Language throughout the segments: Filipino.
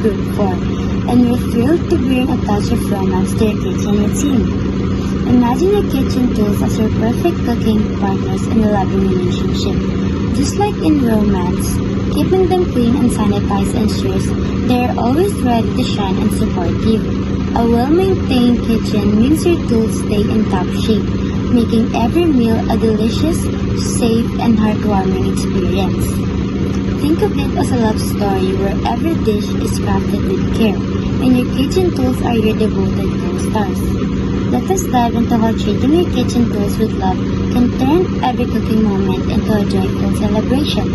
good for, and you're thrilled to bring a touch of romance to your kitchen routine. Imagine your kitchen tools as your perfect cooking partners in a loving relationship. Just like in romance, keeping them clean and sanitized ensures they're always ready to shine and support you. A well-maintained kitchen means your tools stay in top shape, making every meal a delicious, safe, and heartwarming experience. Think of it as a love story where every dish is crafted with care, and your kitchen tools are your devoted co-stars. Let us dive into how treating your kitchen tools with love can turn every cooking moment into a joyful celebration.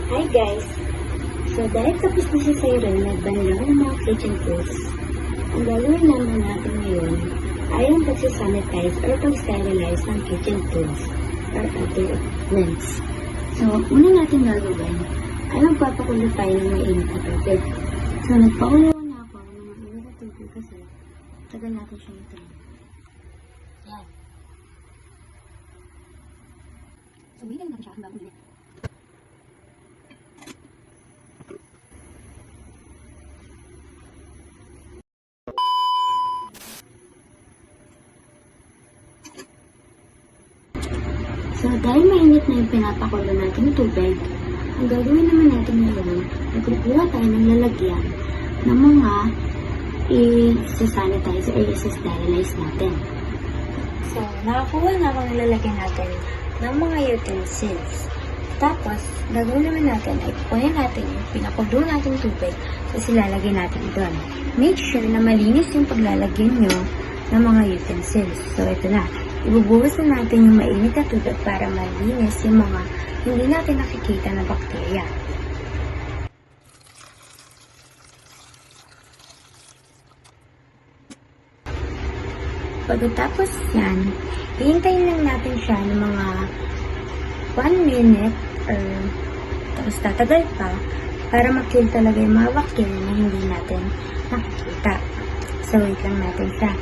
Hi guys! So dahil tapos na si Siren nagbanlaw ng mga kitchen tools, ang gagawin naman natin ngayon ay ang pagsasanitize or pag-sterilize ng kitchen tools or other equipments. So una natin gagawin ay magpapakulo tayo ng mainit na tubig. So nagpakulo na ako ng mainit na tubig kasi tagal natin siya ito. Yan. So hindi natin siya hanggang ulit. So, dahil mainit na yung pinapakulo natin tubig, ang gagawin naman natin ngayon, magkukuha tayo ng lalagyan ng mga i-sanitize or i-sterilize natin. So, nakakuha na ako ng lalagyan natin ng mga utensils. Tapos, gagawin naman natin ay kukunin natin yung pinakulo natin tubig tapos ilalagay natin doon. Make sure na malinis yung paglalagyan nyo ng mga utensils. So, ito na. Ibubuhos na natin yung mainit na tubig para malinis yung mga hindi natin nakikita na bakterya. Pagkatapos yan, hihintayin lang natin siya ng mga 1 minute or tapos tatagal pa para ma-kill talaga yung mga bakterya na hindi natin nakikita. So, wait lang natin siya.